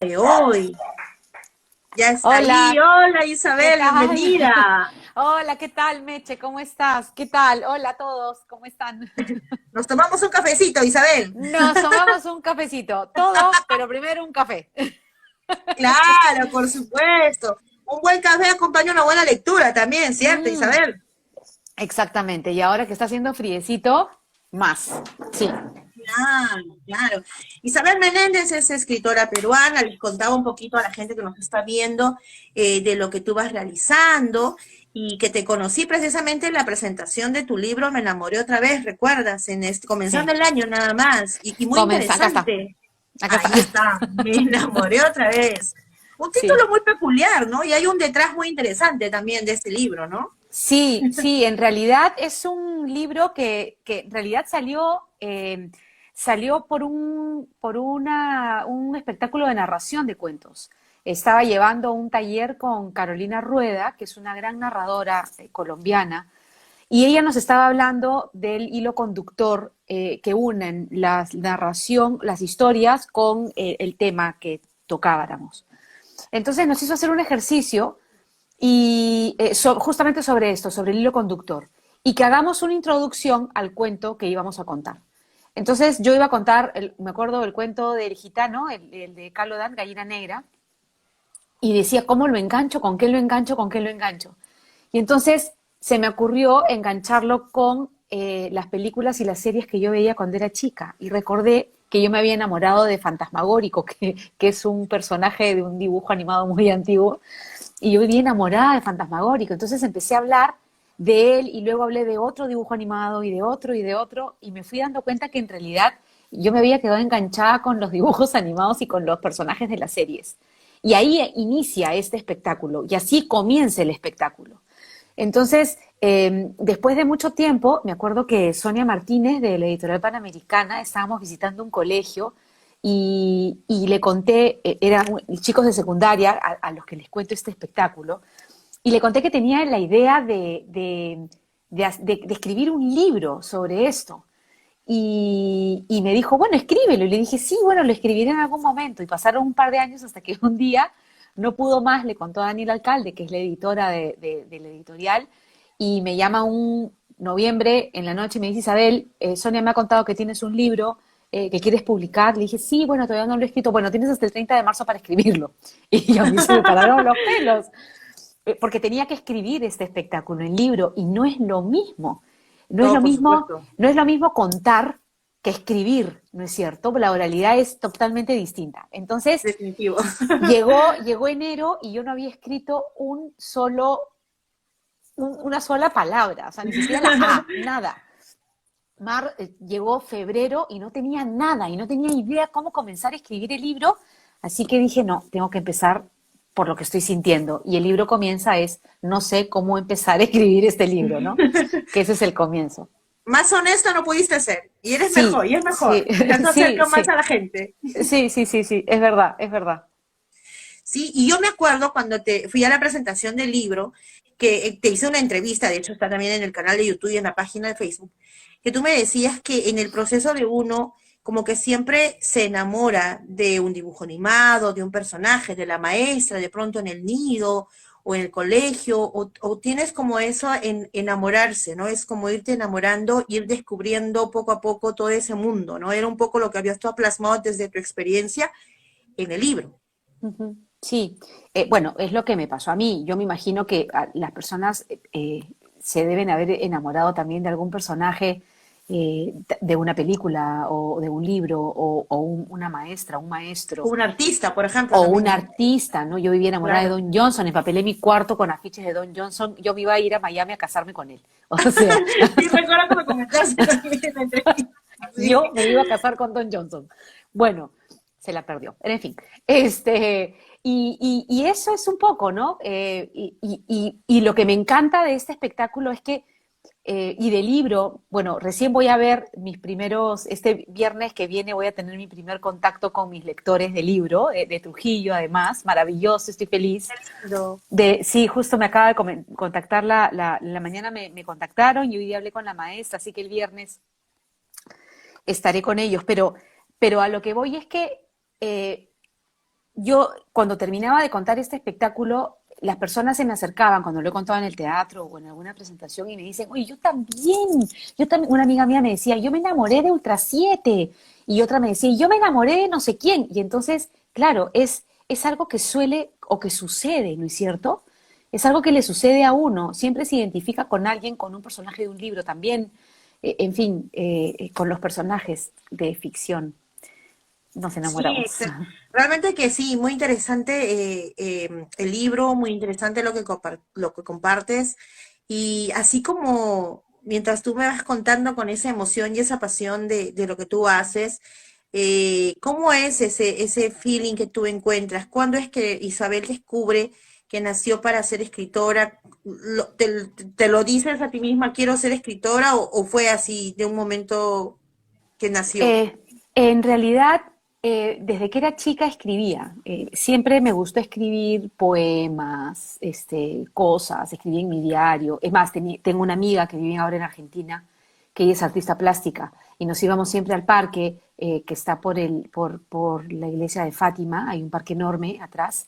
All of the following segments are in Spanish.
de hoy. Ya está ahí. Hola, Hola ¿qué Isabel, tal? bienvenida. Hola, ¿qué tal, Meche? ¿Cómo estás? ¿Qué tal? Hola a todos, ¿cómo están? Nos tomamos un cafecito, Isabel. Nos tomamos un cafecito, todo, pero primero un café. Claro, por supuesto. Un buen café acompaña una buena lectura también, ¿cierto, Mm, Isabel? exactamente, y ahora que está haciendo friecito, más. Sí, Claro, claro. Isabel Menéndez es escritora peruana, les contaba un poquito a la gente que nos está viendo de lo que tú vas realizando y que te conocí precisamente en la presentación de tu libro Me enamoré otra vez, ¿recuerdas? Comenzando sí. el año nada más y muy Comienza, acá está, interesante. acá está. Ahí está, me enamoré otra vez. Un Sí. título muy peculiar, ¿no? Y hay un detrás muy interesante también de este libro, ¿no? Sí, sí, en realidad es un libro que en realidad salió por un espectáculo de narración de cuentos. Estaba llevando un taller con Carolina Rueda, que es una gran narradora colombiana, y ella nos estaba hablando del hilo conductor que unen la narración, las historias con el tema que tocábamos. Entonces nos hizo hacer un ejercicio y justamente sobre esto, sobre el hilo conductor, y que hagamos una introducción al cuento que íbamos a contar. Entonces yo iba a contar, me acuerdo del cuento del gitano, el de Calodan, Gallina Negra, y decía, ¿cómo lo engancho? ¿Con qué lo engancho? ¿Con qué lo engancho? Y entonces se me ocurrió engancharlo con las películas y las series que yo veía cuando era chica. Y recordé que yo me había enamorado de Fantasmagórico, que es un personaje de un dibujo animado muy antiguo, y yo vivía enamorada de Fantasmagórico. Entonces empecé a hablar de él y luego hablé de otro dibujo animado y de otro y de otro y me fui dando cuenta que en realidad yo me había quedado enganchada con los dibujos animados y con los personajes de las series. Y ahí inicia este espectáculo y así comienza el espectáculo. Entonces, después de mucho tiempo, me acuerdo que Sonia Martínez de la Editorial Panamericana estábamos visitando un colegio y le conté, eran chicos de secundaria a los que les cuento este espectáculo, y le conté que tenía la idea de escribir un libro sobre esto. Y me dijo, bueno, escríbelo. Y le dije, sí, bueno, lo escribiré en algún momento. Y pasaron un par de años hasta que un día no pudo más, le contó a Daniel Alcalde, que es la editora de la editorial, y me llama un noviembre en la noche y me dice, Isabel, Sonia me ha contado que tienes un libro que quieres publicar. Le dije, sí, bueno, todavía no lo he escrito. Bueno, tienes hasta el 30 de marzo para escribirlo. Y a mí se me pararon los pelos, porque tenía que escribir este espectáculo en libro y no es lo mismo. No es No, lo por mismo, supuesto, no es lo mismo contar que escribir, ¿no es cierto? La oralidad es totalmente distinta. Entonces, definitivo. llegó enero y yo no había escrito una sola palabra, o sea, ni siquiera la A, nada. Llegó febrero y no tenía nada, y no tenía idea cómo comenzar a escribir el libro, así que dije, no, tengo que empezar por lo que estoy sintiendo. Y el libro comienza no sé cómo empezar a escribir este libro, ¿no? Que ese es el comienzo. Más honesto no pudiste ser. Y eres Sí, mejor, y es sí, mejor. Eso sí, acerca más sí, a la gente. sí, sí, sí, sí, es verdad, es verdad. Sí, y yo me acuerdo cuando te fui a la presentación del libro, que te hice una entrevista, de hecho está también en el canal de YouTube y en la página de Facebook, que tú me decías que en el proceso de uno, como que siempre se enamora de un dibujo animado, de un personaje, de la maestra, de pronto en el nido o en el colegio, o tienes como eso en enamorarse, ¿no? Es como irte enamorando, ir descubriendo poco a poco todo ese mundo, ¿no? Era un poco lo que habías tú plasmado desde tu experiencia en el libro. Ujú. Sí, bueno, es lo que me pasó a mí. Yo me imagino que las personas se deben haber enamorado también de algún personaje de una película o de un libro o una maestra, un maestro Un artista, por ejemplo, o un también, ¿no? artista, ¿no? Yo vivía enamorada de Claro. Don Johnson, empapelé mi cuarto con afiches de Don Johnson. Yo me iba a ir a Miami a casarme con él. O sea, Sí, recuerdo que me comentaste también en la entrevista. Sí. yo me iba a casar con Don Johnson. Bueno, se la perdió. En fin, y eso es un poco, ¿no? Y lo que me encanta de este espectáculo es que, y del libro, bueno, recién voy a ver este viernes que viene voy a tener mi primer contacto con mis lectores de libro, de Trujillo, además, maravilloso, estoy feliz. Lindo. Sí, justo me acaba de contactar la mañana me contactaron y hoy día hablé con la maestra, así que el viernes estaré con ellos, pero a lo que voy es que eh, yo cuando terminaba de contar este espectáculo, las personas se me acercaban cuando lo he contado en el teatro o en alguna presentación y me dicen, oye, yo también, una amiga mía me decía, yo me enamoré de Ultra 7 y otra me decía, yo me enamoré de no sé quién. Y entonces, claro, es algo que suele o que sucede, ¿no es cierto? Es algo que le sucede a uno, siempre se identifica con alguien, con un personaje de un libro también, en fin, con los personajes de ficción, nos Sí, enamoramos. realmente que sí, muy interesante el libro, muy interesante lo que, lo que compartes. Y así como mientras tú me vas contando con esa emoción y esa pasión de lo que tú haces, ¿cómo es ese feeling que tú encuentras? ¿Cuándo es que Isabel descubre que nació para ser escritora? ¿Te lo dices a ti misma, quiero ser escritora, o fue así de un momento que nació? Eh, en realidad, desde que era chica escribía. Siempre me gustó escribir poemas, cosas, escribí en mi diario. Es más, tengo una amiga que vive ahora en Argentina, que ella es artista plástica, y nos íbamos siempre al parque, que está por la iglesia de Fátima, hay un parque enorme atrás,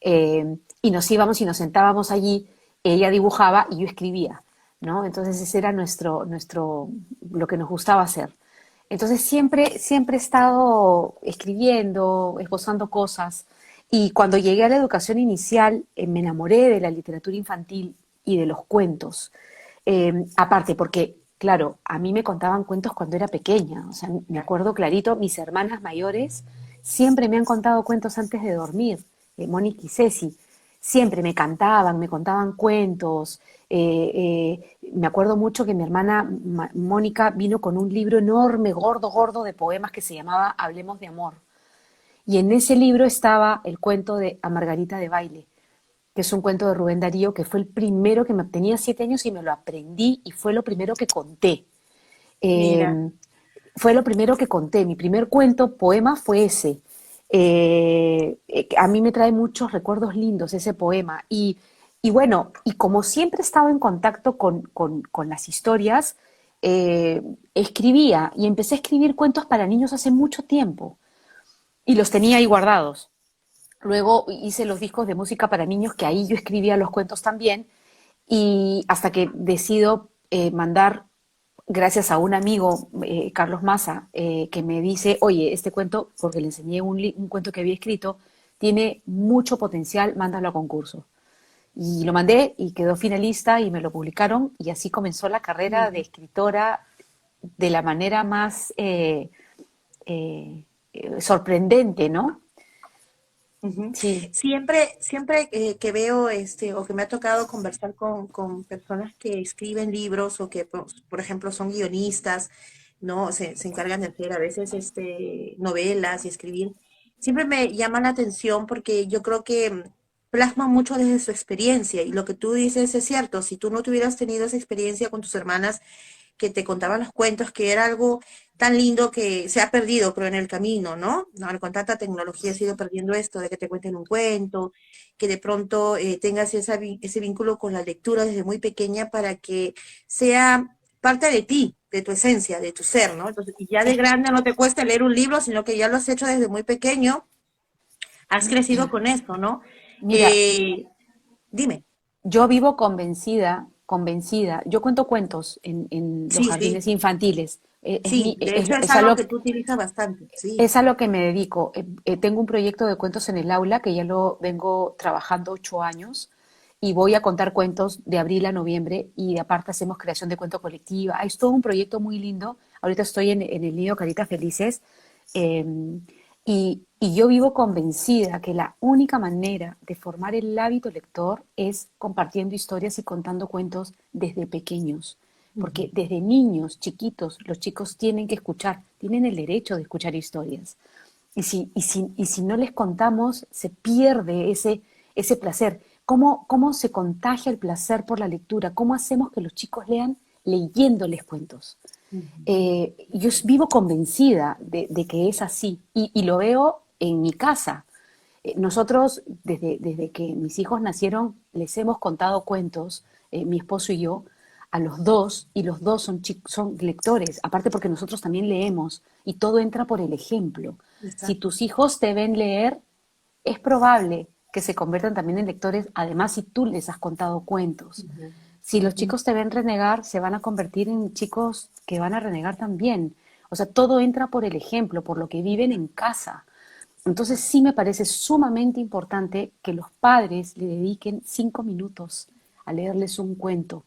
y nos íbamos y nos sentábamos allí, ella dibujaba y yo escribía, ¿no? Entonces ese era lo que nos gustaba hacer. Entonces siempre he estado escribiendo, esbozando cosas, y cuando llegué a la educación inicial me enamoré de la literatura infantil y de los cuentos. Aparte, porque, claro, a mí me contaban cuentos cuando era pequeña, o sea, me acuerdo clarito, mis hermanas mayores siempre me han contado cuentos antes de dormir, Mónica y Ceci, siempre me cantaban, me contaban cuentos. Me acuerdo mucho que mi hermana Mónica vino con un libro enorme, gordo, gordo de poemas que se llamaba Hablemos de Amor. Y en ese libro estaba el cuento de A Margarita de Baile, que es un cuento de Rubén Darío, que fue el primero que me tenía 7 años y me lo aprendí y fue lo primero que conté. Mira. Eh, Fue lo primero que conté. Mi primer cuento, poema, fue ese. A mí me trae muchos recuerdos lindos ese poema. Y bueno, y como siempre he estado en contacto con las historias, escribía y empecé a escribir cuentos para niños hace mucho tiempo y los tenía ahí guardados. Luego hice los discos de música para niños, que ahí yo escribía los cuentos también, y hasta que decido mandar, gracias a un amigo, Carlos Massa, que me dice, oye, este cuento, porque le enseñé un cuento que había escrito, tiene mucho potencial, mándalo a concurso. Y lo mandé y quedó finalista y me lo publicaron, y así comenzó la carrera de escritora de la manera más eh, sorprendente, ¿no? Ujú. Sí. Siempre que veo o que me ha tocado conversar con personas que escriben libros o que, por ejemplo, son guionistas, ¿no? Se encargan de hacer a veces novelas y escribir, siempre me llama la atención porque yo creo que plasman mucho desde su experiencia, y lo que tú dices es cierto. Si tú no tuvieras tenido esa experiencia con tus hermanas que te contaban los cuentos, que era algo tan lindo que se ha perdido, pero en el camino, ¿no? Ahora con tanta tecnología se ha ido perdiendo esto de que te cuenten un cuento, que de pronto tengas ese vínculo con la lectura desde muy pequeña para que sea parte de ti, de tu esencia, de tu ser, ¿no? Entonces, y ya de Es- grande no te cuesta leer un libro, sino que ya lo has hecho desde muy pequeño, has crecido con esto, ¿no? Mira, Eh, Dime. yo vivo convencida. Yo cuento cuentos en los Sí, jardines sí, infantiles. sí. De hecho, es Es algo algo, que tú utilizas bastante, sí. es a lo que me dedico. Tengo un proyecto de cuentos en el aula que ya lo vengo trabajando 8 años y voy a contar cuentos de abril a noviembre, y aparte hacemos creación de cuento colectiva. Es todo un proyecto muy lindo. Ahorita estoy en el nido Caritas Felices, eh, y yo vivo convencida que la única manera de formar el hábito lector es compartiendo historias y contando cuentos desde pequeños. Porque Ujú. desde niños, chiquitos, los chicos tienen que escuchar, tienen el derecho de escuchar historias. Y si no les contamos, se pierde ese placer. ¿Cómo se contagia el placer por la lectura? ¿Cómo hacemos que los chicos lean leyéndoles cuentos? Ujú. Yo vivo convencida de que es así, y lo veo en mi casa. Nosotros, desde que mis hijos nacieron, les hemos contado cuentos, mi esposo y yo, a los dos, y los dos son lectores, aparte porque nosotros también leemos, y todo entra por el ejemplo. Si Exacto. tus hijos te ven leer, es probable que se conviertan también en lectores, además si tú les has contado cuentos. Si los chicos te ven renegar, se van a convertir en chicos que van a renegar también. O sea, todo entra por el ejemplo, por lo que viven en casa. Entonces sí me parece sumamente importante que los padres le dediquen 5 minutos a leerles un cuento.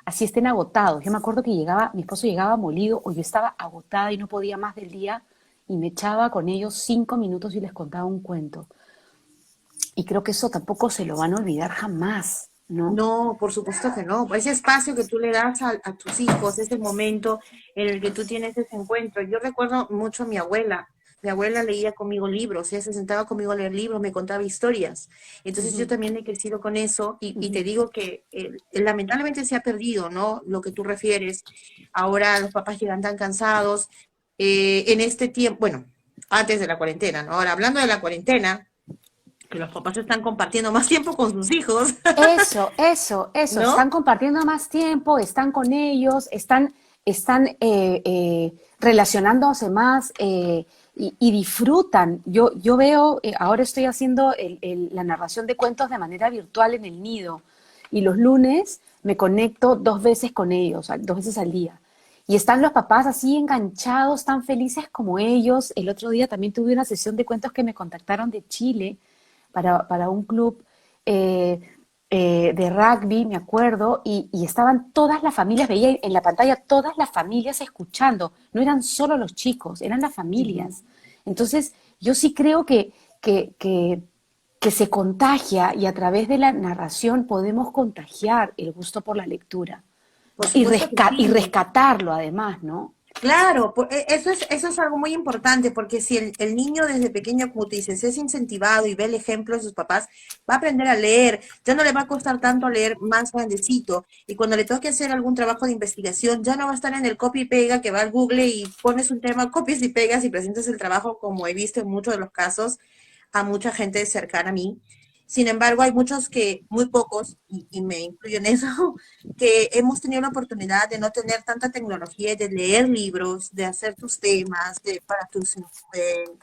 Así estén agotados. Yo me acuerdo que mi esposo llegaba molido o yo estaba agotada y no podía más del día y me echaba con ellos 5 minutos y les contaba un cuento. Y creo que eso tampoco se lo van a olvidar jamás, ¿no? No, por supuesto que no. Ese espacio que tú le das a tus hijos, ese momento en el que tú tienes ese encuentro. Yo recuerdo mucho a mi abuela. Mi abuela leía conmigo libros, ella se sentaba conmigo a leer libros, me contaba historias. Entonces yo Ujú, también he crecido con eso y te ujú. digo que lamentablemente se ha perdido, ¿no? Lo que tú refieres. Ahora los papás llegan tan cansados. En este tiempo, bueno, antes de la cuarentena, ¿no? Ahora, hablando de la cuarentena, que los papás están compartiendo más tiempo con sus hijos, Eso. ¿no? Están compartiendo más tiempo, están con ellos, están relacionándose más y disfrutan. Yo veo, ahora estoy haciendo la narración de cuentos de manera virtual en el nido y los lunes me conecto 2 veces con ellos, 2 veces al día. Y están los papás así enganchados, tan felices como ellos. El otro día también tuve una sesión de cuentos que me contactaron de Chile para un club eh, de rugby, me acuerdo, y estaban todas las familias, veía en la pantalla todas las familias escuchando, no eran solo los chicos, eran las Ujú. familias. Entonces, yo sí creo que, que, que se contagia y a través de la narración podemos contagiar el gusto por la lectura Por y, supuesto que y sí. rescatarlo además, ¿no? Claro, eso es algo muy importante, porque si el niño desde pequeño, como tú dices, es incentivado y ve el ejemplo de sus papás, va a aprender a leer, ya no le va a costar tanto leer más grandecito, y cuando le toque hacer algún trabajo de investigación, ya no va a estar en el copy y pega, que va al Google y pones un tema, copias y pegas y presentas el trabajo, como he visto en muchos de los casos, a mucha gente cercana a mí. Sin embargo, hay muchos que, muy pocos, y me incluyo en eso, que hemos tenido la oportunidad de no tener tanta tecnología, de leer libros, de hacer tus temas, para tus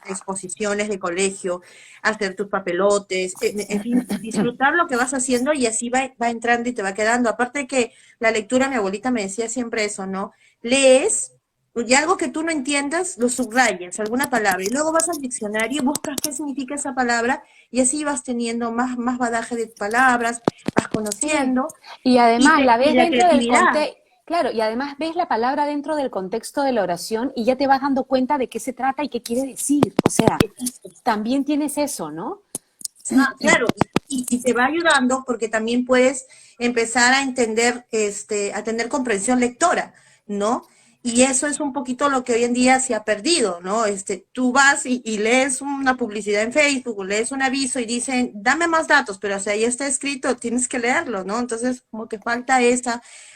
exposiciones de colegio, hacer tus papelotes, en fin, disfrutar lo que vas haciendo y así va entrando y te va quedando. Aparte que la lectura, mi abuelita me decía siempre eso, ¿no? Lees y algo que tú no entiendas, lo subrayas, alguna palabra, y luego vas al diccionario y buscas qué significa esa palabra, y así vas teniendo más badaje de palabras, vas Sí, conociendo, y además la y ves la dentro del creatividad. contexto, claro, y además ves la palabra dentro del contexto de la oración y ya te vas dando cuenta de qué se trata y qué quiere decir. O sea, también tienes eso, ¿no? Ah, claro, y te va ayudando porque también puedes empezar a entender, a tener comprensión lectora, ¿no? Y eso es un poquito lo que hoy en día se ha perdido, ¿no? Tú vas y lees una publicidad en Facebook, o lees un aviso y dicen, dame más datos, pero o sea, ahí está escrito, tienes que leerlo, ¿no? Entonces, como que falta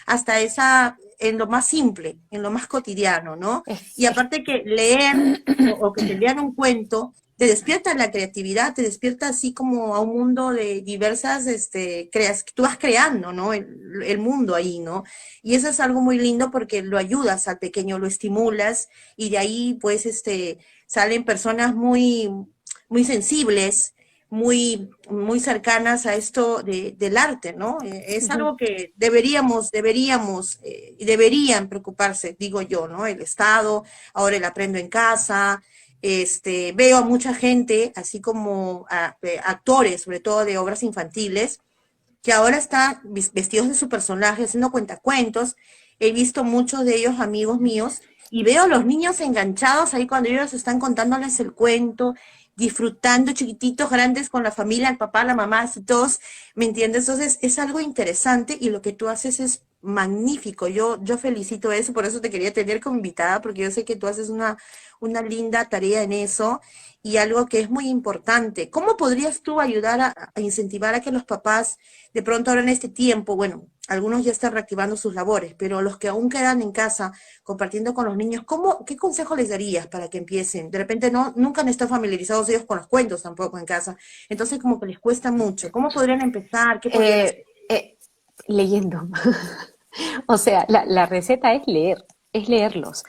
hasta esa, en lo más simple, en lo más cotidiano, ¿no? Es, Y es- aparte que leer o que te lean un cuento, te despierta la creatividad, te despierta así como a un mundo de diversas, tú vas creando, ¿no? El mundo ahí, ¿no? Y eso es algo muy lindo porque lo ayudas al pequeño, lo estimulas y de ahí, pues, salen personas muy sensibles, muy cercanas a esto del arte, ¿no? Es Ujú. algo que y deberían preocuparse, digo yo, ¿no? El Estado, ahora el aprendo en casa, veo a mucha gente, así como actores, sobre todo de obras infantiles, que ahora están vestidos de su personaje, haciendo cuentacuentos. He visto muchos de ellos amigos míos y veo a los niños enganchados ahí cuando ellos están contándoles el cuento, disfrutando chiquititos, grandes con la familia, el papá, la mamá, así todos, ¿me entiendes? Entonces es algo interesante y lo que tú haces es magnífico. Yo felicito eso, por eso te quería tener como invitada, porque yo sé que tú haces una linda tarea en eso y algo que es muy importante. ¿Cómo podrías tú ayudar a incentivar a que los papás de pronto ahora en este tiempo, bueno, algunos ya están reactivando sus labores, pero los que aún quedan en casa compartiendo con los niños, qué consejo les darías para que empiecen? De repente nunca han estado familiarizados ellos con los cuentos tampoco en casa, entonces como que les cuesta mucho. ¿Cómo podrían empezar? ¿Qué podrían hacer? Eh, eh, leyendo. O sea, la receta es leer. es leerlos.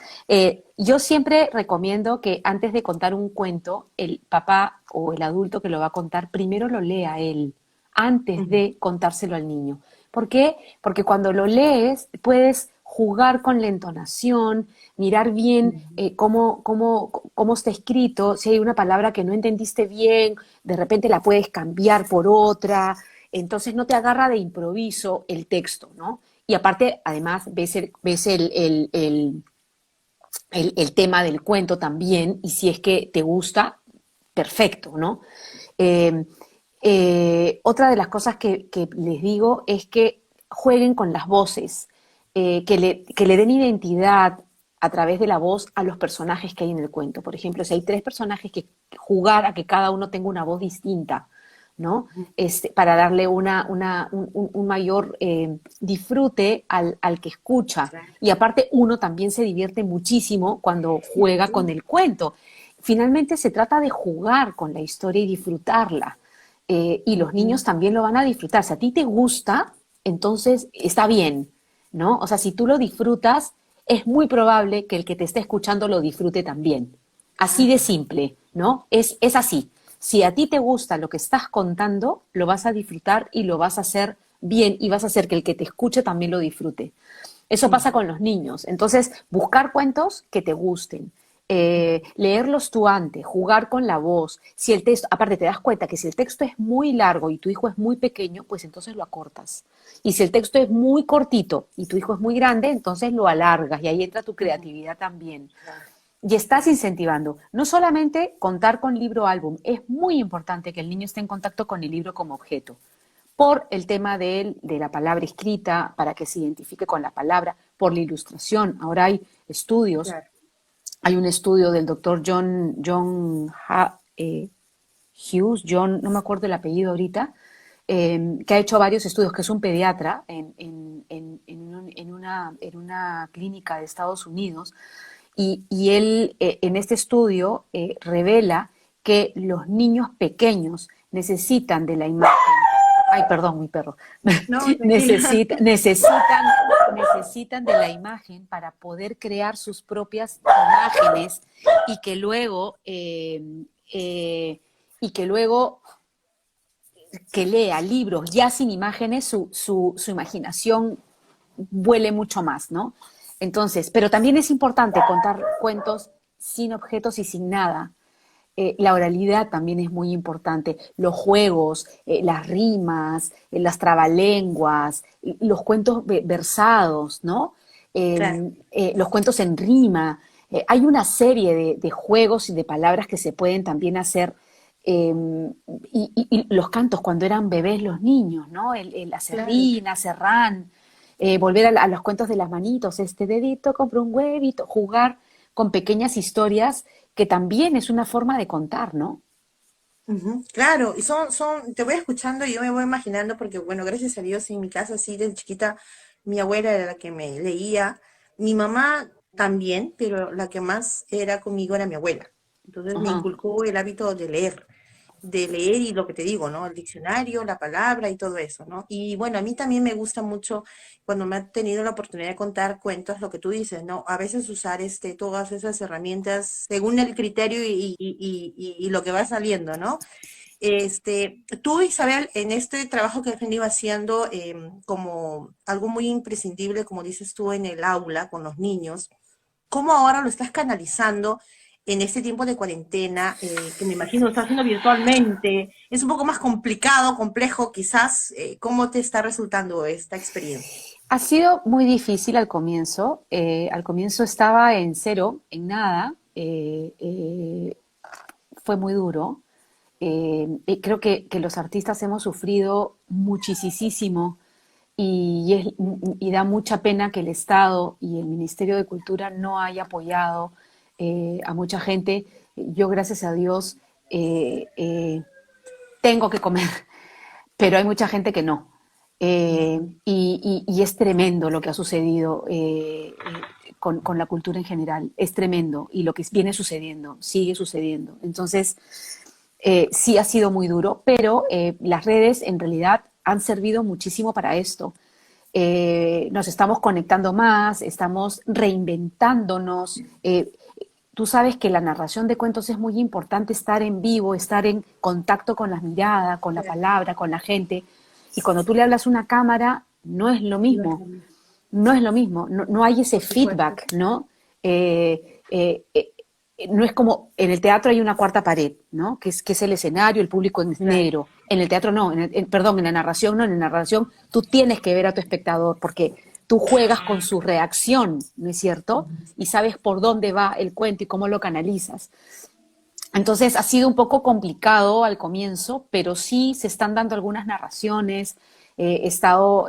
Yo siempre recomiendo que antes de contar un cuento, el papá o el adulto que lo va a contar, primero lo lea él, antes Ujú, de contárselo al niño. ¿Por qué? Porque cuando lo lees, puedes jugar con la entonación, mirar bien ujú. cómo está escrito, si hay una palabra que no entendiste bien, de repente la puedes cambiar por otra, entonces no te agarra de improviso el texto, ¿no? Y aparte, además, ves el tema del cuento también, y si es que te gusta, perfecto, ¿no? Eh, Otra de las cosas que les digo es que jueguen con las voces, que le den identidad a través de la voz a los personajes que hay en el cuento. Por ejemplo, si hay tres personajes, que jugar a que cada uno tenga una voz distinta, ¿no? Para darle un mayor disfrute al que escucha. Claro. Y aparte uno también se divierte muchísimo cuando juega con el cuento. Finalmente se trata de jugar con la historia y disfrutarla. Y los Ujú. niños también lo van a disfrutar. Si a ti te gusta, entonces está bien, ¿no? O sea, si tú lo disfrutas, es muy probable que el que te esté escuchando lo disfrute también. Así de Claro. simple, ¿no? Es así. Si a ti te gusta lo que estás contando, lo vas a disfrutar y lo vas a hacer bien y vas a hacer que el que te escuche también lo disfrute. Eso pasa Ujú, con los niños. Entonces, buscar cuentos que te gusten, leerlos tú antes, jugar con la voz. Si el texto, aparte te das cuenta que si el texto es muy largo y tu hijo es muy pequeño, pues entonces lo acortas. Y si el texto es muy cortito y tu hijo es muy grande, entonces lo alargas y ahí entra tu ujú. creatividad también. Claro. Y estás incentivando, no solamente contar con libro álbum, es muy importante que el niño esté en contacto con el libro como objeto, por el tema de la palabra escrita, para que se identifique con la palabra, por la ilustración. Ahora hay estudios, Claro. hay un estudio del doctor Hughes, John, no me acuerdo el apellido ahorita, que ha hecho varios estudios, que es un pediatra en una clínica de Estados Unidos, y él en este estudio revela que los niños pequeños necesitan de la imagen. Ay, perdón, mi perro. No, tranquila. Necesitan de la imagen para poder crear sus propias imágenes y que luego, y que luego que lea libros ya sin imágenes, su imaginación vuele mucho más, ¿no? Entonces, pero también es importante contar cuentos sin objetos y sin nada. La oralidad también es muy importante, los juegos, las rimas, las trabalenguas, los cuentos versados, ¿no? Claro. Los cuentos en rima. Hay una serie de juegos y de palabras que se pueden también hacer, eh, y los cantos cuando eran bebés los niños, ¿no? El Claro. acerrín, acerrán, volver a los cuentos de las manitos, este dedito compra un huevito, jugar con pequeñas historias que también es una forma de contar, ¿no? Ujú, claro, y te voy escuchando y yo me voy imaginando, porque bueno, gracias a Dios en mi casa, sí, desde chiquita, mi abuela era la que me leía, mi mamá también, pero la que más era conmigo era mi abuela. Entonces me Ajá. inculcó el hábito de leer y lo que te digo, ¿no? El diccionario, la palabra y todo eso, ¿no? Y bueno, a mí también me gusta mucho cuando me ha tenido la oportunidad de contar cuentos, lo que tú dices, ¿no? A veces usar todas esas herramientas según el criterio y lo que va saliendo, ¿no? Tú, Isabel, en este trabajo que has venido haciendo, como algo muy imprescindible, como dices tú, en el aula con los niños, ¿cómo ahora lo estás canalizando en este tiempo de cuarentena, que me imagino lo estás haciendo virtualmente? Es un poco más complicado, complejo, quizás. ¿Cómo te está resultando esta experiencia? Ha sido muy difícil al comienzo. Al comienzo estaba en cero, en nada. Fue muy duro. Y creo que los artistas hemos sufrido muchísimo, y da mucha pena que el Estado y el Ministerio de Cultura no haya apoyado a mucha gente. Yo, gracias a Dios, eh, eh, tengo que comer, pero hay mucha gente que no. Ujú. Y es tremendo lo que ha sucedido con la cultura en general. Es tremendo. Y lo que viene sucediendo, sigue sucediendo. Entonces, sí ha sido muy duro, pero las redes en realidad han servido muchísimo para esto. nos estamos conectando más, estamos reinventándonos. Tú sabes que la narración de cuentos es muy importante, estar en vivo, estar en contacto con las miradas, con la palabra, con la gente. Y cuando tú le hablas a una cámara, no es lo No es mismo, lo mismo, no es lo mismo, no hay ese por supuesto. feedback, ¿no? Eh, eh, eh, no es como en el teatro hay una cuarta pared, ¿no? Que es el escenario, el público es Claro. negro. En el teatro no, perdón, en la narración no, en la narración tú tienes que ver a tu espectador porque tú juegas con su reacción, ¿no es cierto? Y sabes por dónde va el cuento y cómo lo canalizas. Entonces ha sido un poco complicado al comienzo, pero sí se están dando algunas narraciones. He estado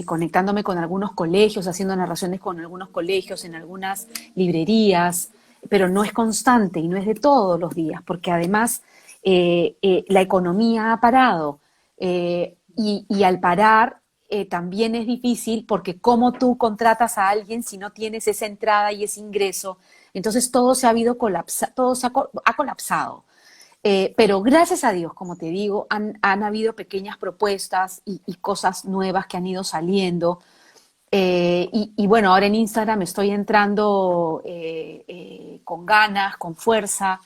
conectándome con algunos colegios, haciendo narraciones con algunos colegios, en algunas librerías, pero no es constante y no es de todos los días, porque además la economía ha parado y al parar también es difícil porque cómo tú contratas a alguien si no tienes esa entrada y ese ingreso. Entonces todo se ha habido todo ha colapsado. Pero gracias a Dios, como te digo, han habido pequeñas propuestas y cosas nuevas que han ido saliendo. Y bueno, ahora en Instagram estoy entrando con ganas, con fuerza,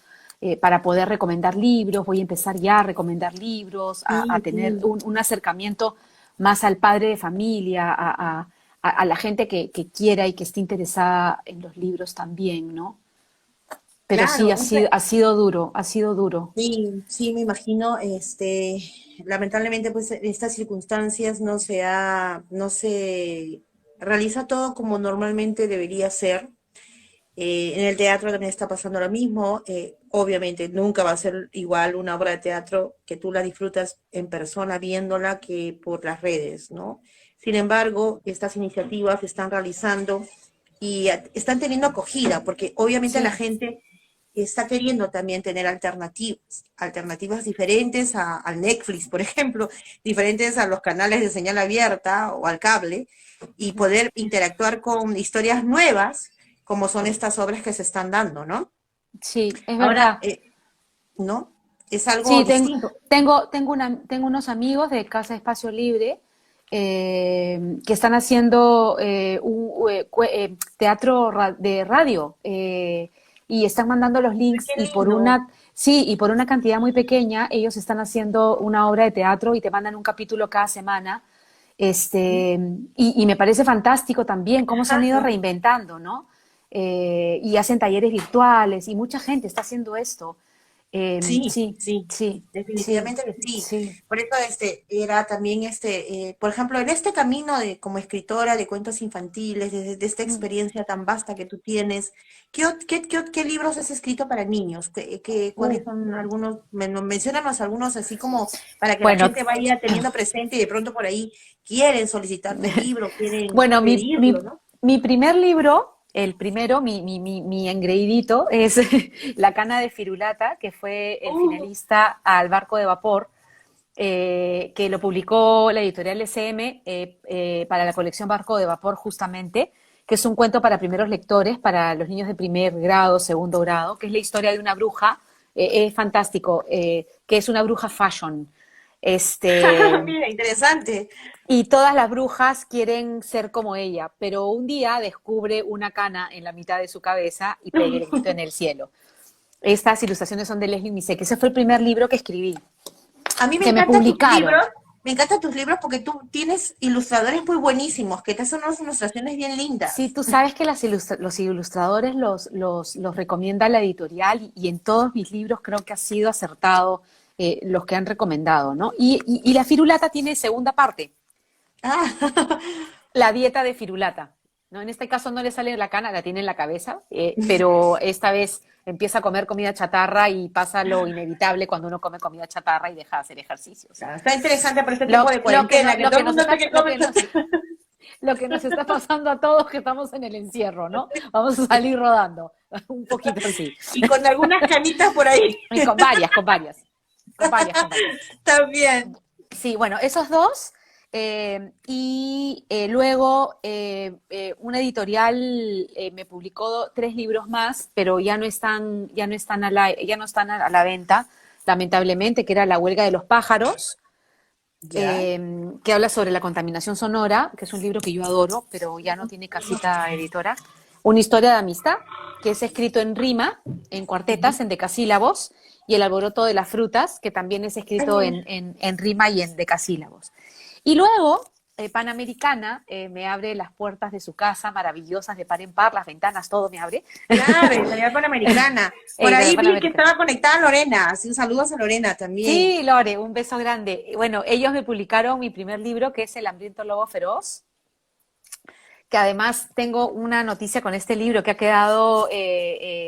para poder recomendar libros. Voy a empezar ya a recomendar libros, a Sí, tener sí. un acercamiento más al padre de familia, a la gente que quiera y que esté interesada en los libros también, ¿no? Pero sí, Claro, ha sido duro, ha sido duro. sí, sí, me imagino, lamentablemente, pues, en estas circunstancias no se realiza todo como normalmente debería ser. En el teatro también está pasando lo mismo. Obviamente nunca va a ser igual una obra de teatro que tú la disfrutas en persona viéndola que por las redes, ¿no? Sin embargo, estas iniciativas se están realizando y están teniendo acogida, porque obviamente la Sí, gente está queriendo también tener alternativas diferentes al Netflix, por ejemplo, diferentes a los canales de señal abierta o al cable, y poder interactuar con historias nuevas, como son estas obras que se están dando, ¿no? sí, es Ahora, verdad. ¿no? Es algo Sí, distinto. tengo unos amigos de Casa Espacio Libre que están haciendo teatro de radio y están mandando los links Qué y lindo. sí, y por una cantidad muy pequeña ellos están haciendo una obra de teatro y te mandan un capítulo cada semana. Este, y me parece fantástico también cómo se han ido Ajá. reinventando, ¿no? Y hacen talleres virtuales y mucha gente está haciendo esto. Sí, Sí, sí, sí, sí, definitivamente que sí. sí, Por eso era también por ejemplo, en este camino de como escritora de cuentos infantiles, de esta mm, experiencia tan vasta que tú tienes, ¿qué libros has escrito para niños? uh. ¿Cuáles son algunos? Menciónanos algunos así como para que la Bueno, gente vaya teniendo presente y de pronto por ahí quieren solicitar tu libro, quieren bueno, pedirlo, ¿no? mi primer libro, el primero, mi engreidito, es La cana de Firulata, que fue el Uh, finalista al Barco de Vapor, que lo publicó la editorial SM para la colección Barco de Vapor justamente, que es un cuento para primeros lectores, para los niños de primer grado, segundo grado, que es la historia de una bruja, es fantástico, que es una bruja fashion. Este, Mira, interesante. y todas las brujas quieren ser como ella, pero un día descubre una cana en la mitad de su cabeza y pega el grito en el cielo. Estas ilustraciones son de Leslie Misek. Ese fue el primer libro que escribí, A mí que me publicaron. me encantan tus libros porque tú tienes ilustradores muy buenísimos, que te hacen unas ilustraciones bien Sí, lindas. tú sabes que los ilustradores los recomienda la editorial y en todos mis libros creo que ha sido acertado los que han recomendado, ¿no? Y la firulata tiene segunda parte, Ah, la dieta de firulata, ¿no? En este caso no le sale la cana, la tiene en la cabeza, pero esta vez empieza a comer comida chatarra y pasa lo inevitable cuando uno come comida chatarra y deja de hacer ejercicios. está interesante por este tiempo de cuarentena, que Lo todo que el nos mundo está, está que come. lo que nos está pasando a todos que estamos en el encierro, ¿no? Vamos a salir rodando, un poquito así. Y con algunas canitas por ahí Y con varias, con varias, con varias, con varias. también. Sí, bueno, esos dos. Luego una editorial me publicó 3 libros más, pero ya no están a la venta, lamentablemente, que era La huelga de los pájaros, Ya. que habla sobre la contaminación sonora, que es un libro que yo adoro, pero ya no tiene casita editora. Una historia de amistad, que es escrito en rima, en cuartetas, en decasílabos, y El alboroto de las frutas, que también es escrito en rima y en decasílabos. Y luego, Panamericana me abre las puertas de su casa, maravillosas, de par en par, las ventanas, todo me abre. Claro, Editorial Panamericana. Por Editorial ahí vi que Panamericana. estaba conectada Lorena, así saludos a Lorena también. Sí, Lore, un beso grande. Bueno, ellos me publicaron mi primer libro, que es El hambriento lobo feroz, que además tengo una noticia con este libro que ha quedado,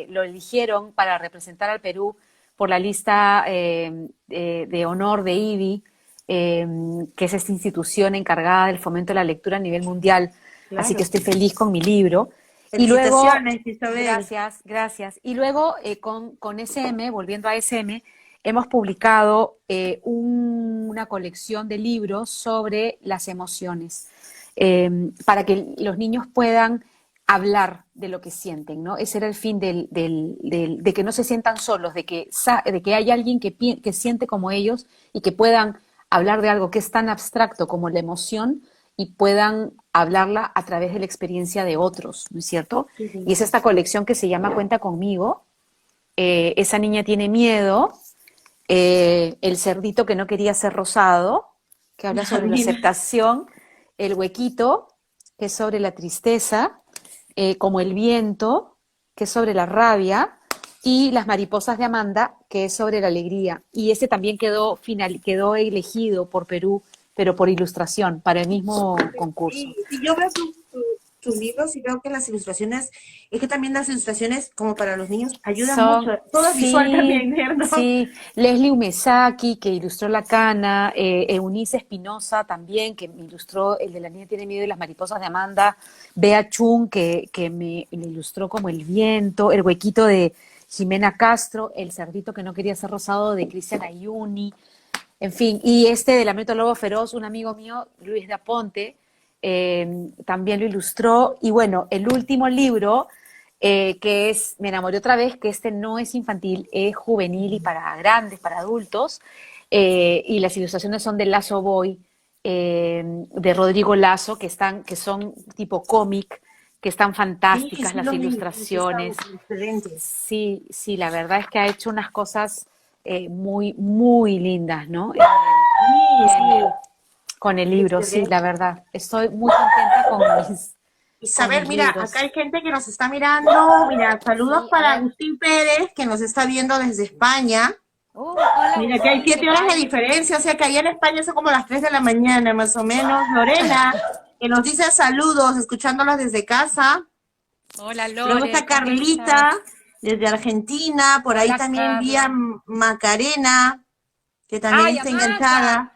lo eligieron para representar al Perú por la lista de honor de IBI, que es esta institución encargada del fomento de la lectura a nivel mundial. Así que Claro. estoy feliz con mi libro. Y luego, Felicitaciones, Isabel. gracias, gracias. Y luego con SM, volviendo a SM, hemos publicado una colección de libros sobre las emociones, para que los niños puedan hablar de lo que sienten, ¿no? Ese era el fin de que no se sientan solos, de que hay alguien que siente como ellos y que puedan hablar de algo que es tan abstracto como la emoción y puedan hablarla a través de la experiencia de otros, ¿no es cierto? Qué Y es lindo. esta colección que se llama Cuenta conmigo. Esa niña tiene miedo, el cerdito que no quería ser rosado, que habla sobre la Mira. aceptación, el huequito, que es sobre la tristeza, como el viento, que es sobre la rabia, y las mariposas de Amanda, que es sobre la alegría. Y ese también quedó elegido por Perú, pero por ilustración, para el mismo concurso. Sí, sí, yo veo tus libros y veo que las ilustraciones, es que también las ilustraciones como para los niños ayudan mucho. Todo es visual Sí, también, ¿cierto? sí, Leslie Umesaki, que ilustró La Cana, Eunice Espinosa también, que me ilustró el de La niña tiene miedo y las mariposas de Amanda, Bea Chun, que me ilustró como El viento, El huequito de Jimena Castro, El cerdito que no quería ser rosado de Cristian Ayuni, en fin, y este de Lamento Lobo Feroz, un amigo mío, Luis de Aponte, también lo ilustró. Y bueno, el último libro, que es Me enamoré otra vez, que este no es infantil, es juvenil y para grandes, para adultos, y las ilustraciones son de Lazo Boy, de Rodrigo Lazo, que son tipo cómic, que están Sí, fantásticas sí, las los vi, sí, están ilustraciones. excelentes. Sí, sí, la verdad es que ha hecho unas cosas muy, muy lindas, ¿no? Sí, sí, Con el libro, sí, la excelente. verdad. Estoy muy contenta con Isabel, mis mira, acá libros. hay gente que nos está mirando. Mira, saludos Sí, a para ver. Agustín Pérez, que nos está viendo desde España. Hola Mira, que hay Agustín, ¿qué 7 horas de tal? diferencia, o sea que allá en España son como las 3 de la mañana, más o menos. Lorena, que nos dice saludos, escuchándolas desde casa. Hola Luego Lore, está ¿cómo estás? Carlita, desde Argentina. Por ahí Hola también vi a Carla. Macarena, que también ¡Ay, está Amaca! enganchada.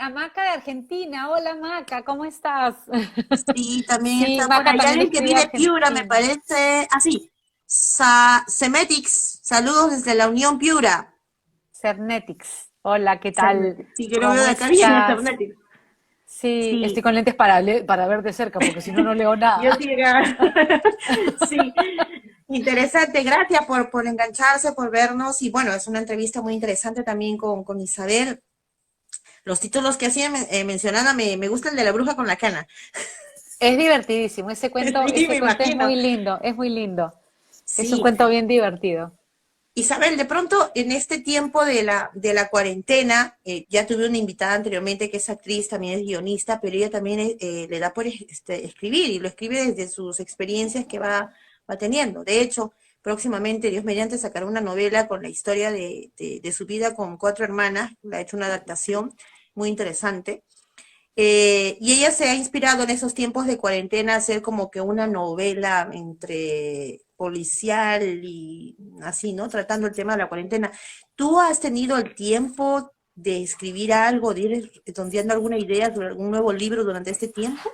Amaca de Argentina. Hola Maca, ¿cómo estás? Sí, también Sí, está por Maca ahí también alguien que escribe vive Piura, me Argentina. parece. Ah, sí. Semetics, saludos desde la Unión Piura. Cernetics. Hola, ¿qué tal? Cernetics, sí, que lo veo ¿Cómo de acá viene, estás? Cernetics. Sí, estoy Sí, con lentes para ver de cerca, porque si no, no leo yo nada. sí, sí. Interesante, gracias por engancharse, por vernos. Y bueno, es una entrevista muy interesante también con Isabel. Los títulos que hacía mencionada, me gusta el de la bruja con la cana. Es divertidísimo, Sí, me ese cuento imagino. es muy lindo. Es un Sí, cuento bien divertido. Isabel, de pronto en este tiempo de la cuarentena, ya tuve una invitada anteriormente que es actriz, también es guionista, pero ella también le da por escribir y lo escribe desde sus experiencias que va teniendo. De hecho, próximamente, Dios mediante, sacará una novela con la historia de su vida con 4 hermanas, le ha hecho una adaptación muy interesante. Y ella se ha inspirado en esos tiempos de cuarentena a hacer como que una novela entre policial y así, ¿no? Tratando el tema de la cuarentena. ¿Tú has tenido el tiempo de escribir algo, de ir redondeando alguna idea sobre algún nuevo libro durante este tiempo?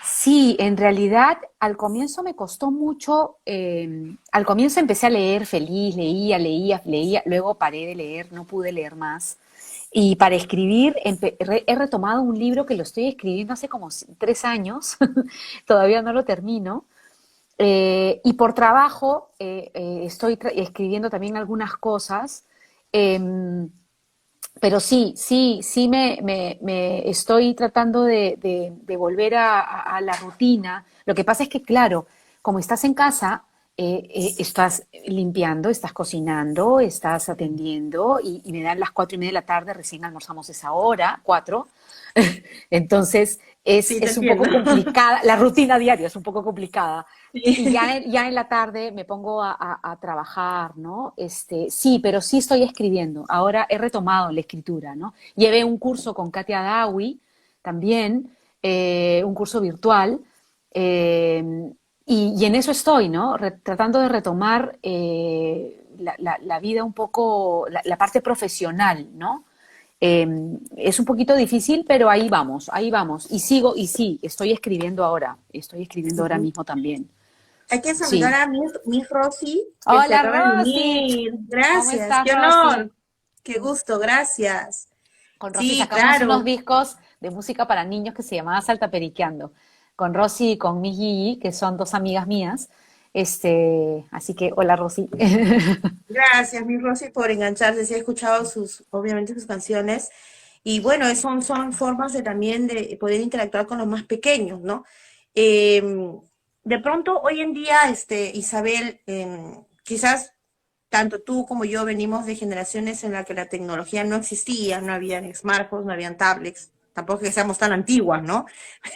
Sí, en realidad al comienzo me costó mucho, al comienzo empecé a leer feliz, leía, luego paré de leer, no pude leer más. Y para escribir he retomado un libro que lo estoy escribiendo hace como 3 años, todavía no lo termino. Y por trabajo estoy escribiendo también algunas cosas. em, Pero sí me estoy tratando de volver a la rutina. Lo que pasa es que, claro, como estás en casa, estás limpiando, estás cocinando, estás atendiendo y me dan las 4:30 de la tarde, recién almorzamos esa hora, 4. Entonces Sí, te es un poco entiendo. complicada, la rutina diaria es un poco complicada. Y Sí. ya en la tarde me pongo a trabajar, ¿no? Sí, pero sí estoy escribiendo. Ahora he retomado la escritura, ¿no? Llevé un curso con Katia Dawi también, un curso virtual, eh, y en eso estoy, ¿no? Tratando de retomar la vida un poco, la parte profesional, ¿no? Eh, es un poquito difícil, pero ahí vamos, ahí vamos. Y sigo, y sí, estoy escribiendo ahora Ujú. mismo también. Hay que saludar Sí. a Miss Rosy, que se Hola acaba de Rosy, unir. ¿cómo Gracias, estás qué Rosy? honor, qué gusto, gracias. Con Rosy Sí, sacamos unos claro. discos de música para niños que se llamaba Salta Periqueando. Con Rosy y con Miss Gigi, que son dos amigas mías. Así que hola Rosy. Gracias, mi Rosy, por engancharse. Sí, he escuchado obviamente sus canciones. Y bueno, son formas de también de poder interactuar con los más pequeños, ¿no? De pronto, hoy en día, Isabel, quizás tanto tú como yo venimos de generaciones en las que la tecnología no existía, no habían smartphones, no habían tablets, tampoco que seamos tan antiguas, ¿no?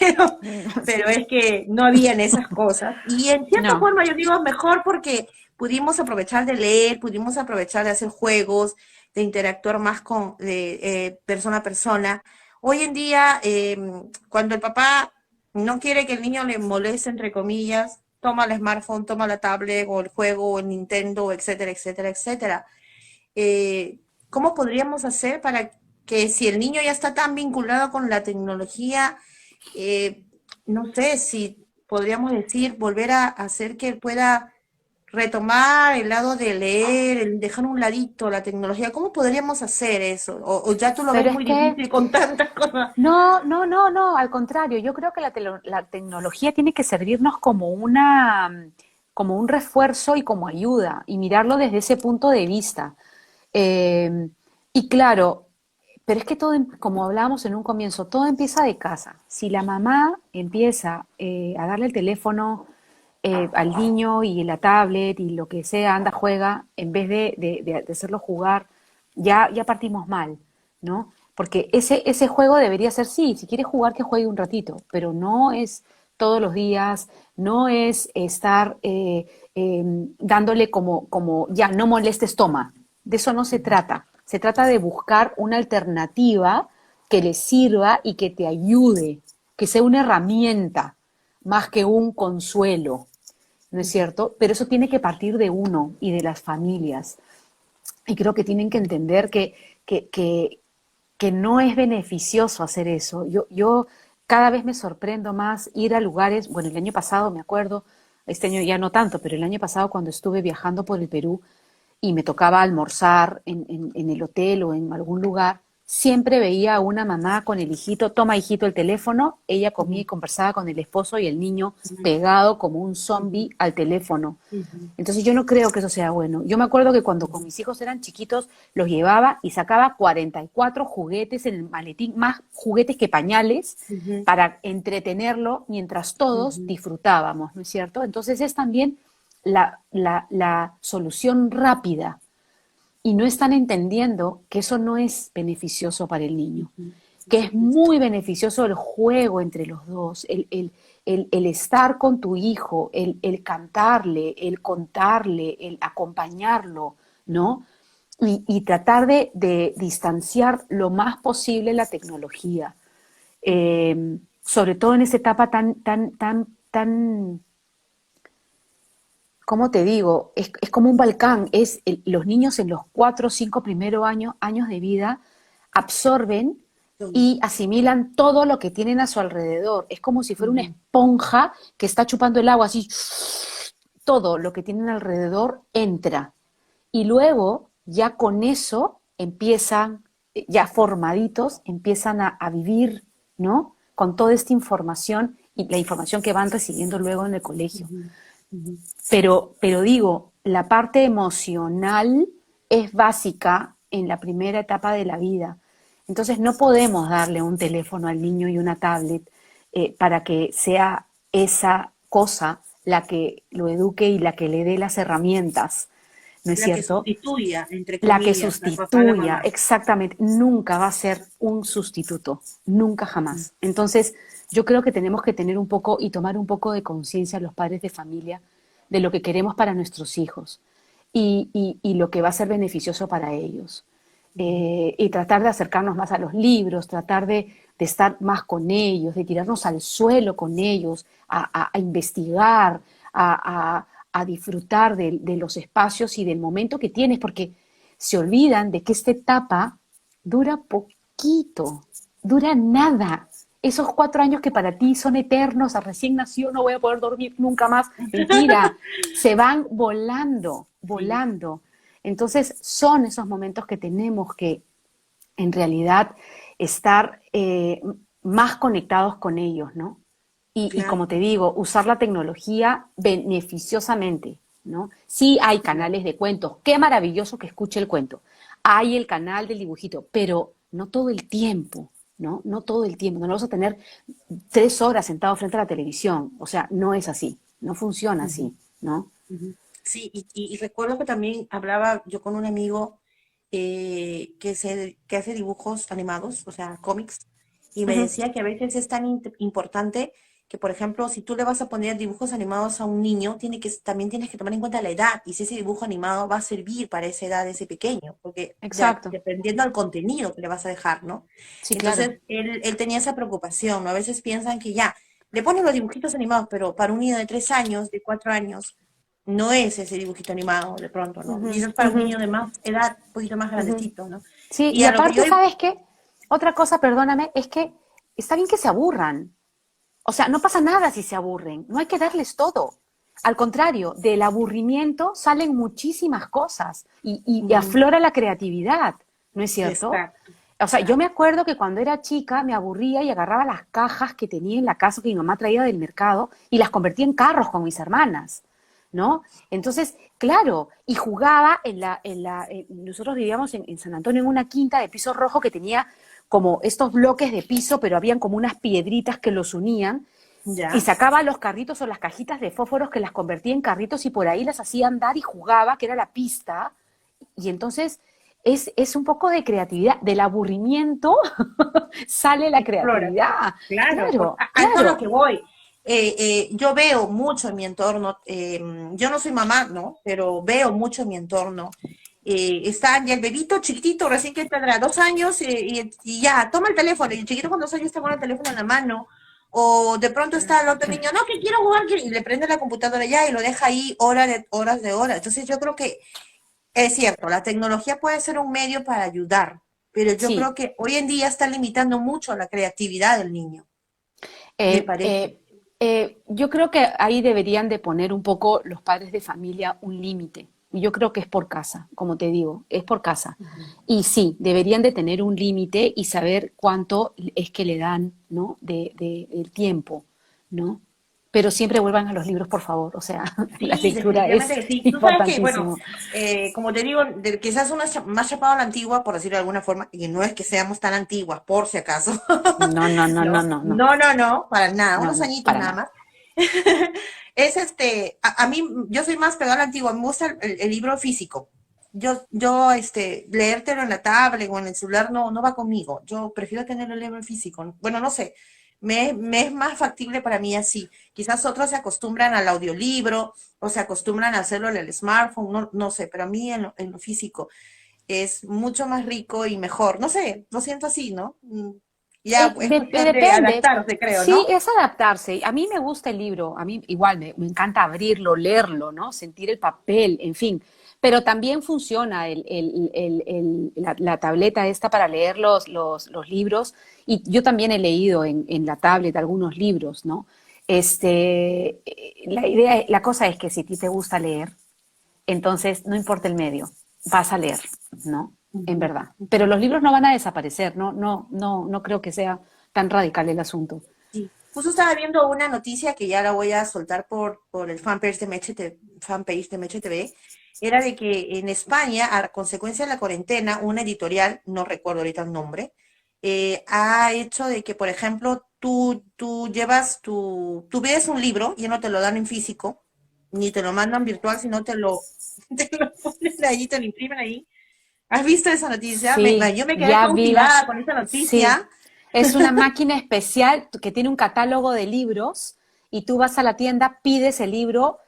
Pero, pero es que no habían esas cosas. Y en cierta No, forma yo digo mejor porque pudimos aprovechar de leer, pudimos aprovechar de hacer juegos, de interactuar más con persona a persona. Hoy en día, cuando el papá no quiere que el niño le moleste, entre comillas, toma el smartphone, toma la tablet o el juego o el Nintendo, etcétera, etcétera, etcétera. ¿Cómo podríamos hacer para que si el niño ya está tan vinculado con la tecnología, eh, no sé si podríamos decir, volver a hacer que pueda retomar el lado de leer, el dejar un ladito la tecnología? ¿Cómo podríamos hacer eso? O ya tú lo ves pero es muy que difícil con tantas cosas. no, al contrario, yo creo que la tecnología tiene que servirnos como como un refuerzo y como ayuda, y mirarlo desde ese punto de vista. Eh, y claro, pero es que todo, como hablábamos en un comienzo, todo empieza de casa. Si la mamá empieza a darle el teléfono al niño y la tablet y lo que sea, anda, juega, en vez de hacerlo jugar, ya partimos mal, ¿no? Porque ese juego debería ser, sí, si quiere jugar, que juegue un ratito, pero no es todos los días, no es estar dándole como, ya, no molestes, toma. De eso no se trata. Se trata de buscar una alternativa que le sirva y que te ayude, que sea una herramienta más que un consuelo, ¿no es cierto? Pero eso tiene que partir de uno y de las familias. Y creo que tienen que entender que, que, que no es beneficioso hacer eso. Yo cada vez me sorprendo más ir a lugares, bueno, el año pasado me acuerdo, este año ya no tanto, pero el año pasado cuando estuve viajando por el Perú y me tocaba almorzar en el hotel o en algún lugar, siempre veía a una mamá con el hijito, toma hijito el teléfono, ella comía y conversaba con el esposo y el niño pegado como un zombie al teléfono. Entonces yo no creo que eso sea bueno. Yo me acuerdo que cuando con mis hijos eran chiquitos, los llevaba y sacaba 44 juguetes en el maletín, más juguetes que pañales, para entretenerlo mientras todos disfrutábamos, ¿no es cierto? Entonces es también la solución rápida y no están entendiendo que eso no es beneficioso para el niño, que es muy beneficioso el juego entre los dos, el estar con tu hijo, el cantarle, el contarle, el acompañarlo, ¿no? Y tratar de distanciar lo más posible la tecnología, sobre todo en esta etapa tan, ¿cómo te digo? Es como un volcán. Los niños en los 4 o 5 primeros años de vida absorben y asimilan todo lo que tienen a su alrededor. Es como si fuera una esponja que está chupando el agua, así todo lo que tienen alrededor entra. Y luego, ya con eso, empiezan, ya formaditos, empiezan a vivir, ¿no? Con toda esta información y la información que van recibiendo luego en el colegio. Pero digo, la parte emocional es básica en la primera etapa de la vida. Entonces no podemos darle un teléfono al niño y una tablet para que sea esa cosa la que lo eduque y la que le dé las herramientas, ¿no es La que cierto? sustituya, entre La que comillas, al papá a la sustituya, mamá. exactamente, nunca va a ser un sustituto, nunca jamás. Entonces, yo creo que tenemos que tener un poco y tomar un poco de conciencia los padres de familia de lo que queremos para nuestros hijos y lo que va a ser beneficioso para ellos. Y tratar de acercarnos más a los libros, tratar de estar más con ellos, de tirarnos al suelo con ellos, a investigar, a disfrutar de los espacios y del momento que tienes, porque se olvidan de que esta etapa dura poquito, dura nada. Esos 4 años que para ti son eternos, a recién nació, no voy a poder dormir nunca más. Mentira, se van volando, Sí, volando. Entonces son esos momentos que tenemos que en realidad estar más conectados con ellos, ¿no? Y claro. como te digo, usar la tecnología beneficiosamente, ¿no? Sí hay canales de cuentos, qué maravilloso que escuche el cuento. Hay el canal del dibujito, pero no todo el tiempo, ¿no? No todo el tiempo. No vamos a tener 3 horas sentado frente a la televisión. O sea, no es así, no funciona Ujú, así, ¿no? ujú. Sí, y recuerdo que también hablaba yo con un amigo que hace dibujos animados, o sea, cómics, y me Ujú. decía que a veces es tan importante que, por ejemplo, si tú le vas a poner dibujos animados a un niño, también tienes que tomar en cuenta la edad y si ese dibujo animado va a servir para esa edad de ese pequeño, porque Exacto. dependiendo del contenido que le vas a dejar, ¿no? Sí, claro. Entonces, él tenía esa preocupación, ¿no? A veces piensan que ya, le ponen los dibujitos animados, pero para un niño de 3 años, de 4 años, no es ese dibujito animado de pronto, ¿no? Ujú, Quizás para un ujú, niño de más edad, un poquito más ujú. grandecito, ¿no? Sí, Y y a lo que yo... aparte, ¿sabes qué? Otra cosa, perdóname, es que está bien que se aburran. O sea, no pasa nada si se aburren, no hay que darles todo. Al contrario, del aburrimiento salen muchísimas cosas y Ujú, aflora la creatividad, ¿no es cierto? exacto, O sea, yo me exacto. acuerdo que cuando era chica me aburría y agarraba las cajas que tenía en la casa que mi mamá traía del mercado y las convertía en carros con mis hermanas, ¿no? Entonces, claro, y jugaba nosotros vivíamos en San Antonio en una quinta de piso rojo que tenía como estos bloques de piso, pero habían como unas piedritas que los unían, y Ya, sacaba los carritos o las cajitas de fósforos que las convertía en carritos y por ahí las hacía andar y jugaba, que era la pista, y entonces es un poco de creatividad, del aburrimiento sale la explora. creatividad, Claro, claro, a eso es lo claro. que voy. Yo veo mucho en mi entorno, yo no soy mamá, ¿no? Pero veo mucho en mi entorno. Está ya el bebito chiquitito, recién que tendrá 2 años, y ya, toma el teléfono, y el chiquito con 2 años está con el teléfono en la mano, o de pronto está el otro niño, no, que quiero jugar, y le prende la computadora ya y lo deja ahí horas de horas. Entonces yo creo que es cierto, la tecnología puede ser un medio para ayudar, pero yo creo Sí, que hoy en día está limitando mucho la creatividad del niño, me eh, parece. eh, yo creo que ahí deberían de poner un poco los padres de familia un límite. Y yo creo que es por casa, como te digo, es por casa. Ujú. Y sí, deberían de tener un límite y saber cuánto es que le dan, ¿no? Del tiempo, ¿no? Pero siempre vuelvan a los libros, por favor. O sea, la Sí, lectura definitivamente es que sí. Tú sabes que, bueno, importantísimo. como te digo, quizás uno es más chapado a la antigua, por decirlo de alguna forma, y no es que seamos tan antiguas, por si acaso. No, no, no, no, No, no, no, no, no, no, para nada, no, unos no, añitos para nada nada. más. Es a mí, yo soy más pegada a la antigua, me gusta el libro físico. Leértelo en la tablet o en el celular no va conmigo. Yo prefiero tener el libro físico. Bueno, no sé, me es más factible para mí así. Quizás otros se acostumbran al audiolibro o se acostumbran a hacerlo en el smartphone, no sé, pero a mí en lo físico es mucho más rico y mejor. No sé, lo siento así, ¿no? Ya es cuestión de Depende. adaptarse, creo, Sí, ¿no? es adaptarse. A mí me gusta el libro, a mí igual me encanta abrirlo, leerlo, ¿no? Sentir el papel, en fin. Pero también funciona la tableta esta para leer los libros. Y yo también he leído en la tablet algunos libros, ¿no? La cosa es que si a ti te gusta leer, entonces no importa el medio, vas a leer, ¿no? En Ujú, verdad. Pero ujú. los libros no van a desaparecer, no creo que sea tan radical el asunto. Sí, justo estaba viendo una noticia que ya la voy a soltar por el fanpage de Meche TV, era de que en España, a consecuencia de la cuarentena, una editorial, no recuerdo ahorita el nombre, ha hecho de que, por ejemplo, tú ves un libro y no te lo dan en físico, ni te lo mandan virtual, sino te lo ponen ahí, te lo imprimen ahí. ¿Has visto esa noticia? Sí, Yo me quedé ya vi cautivada con esa sí, noticia. es una máquina especial que tiene un catálogo de libros y tú vas a la tienda, pides el libro,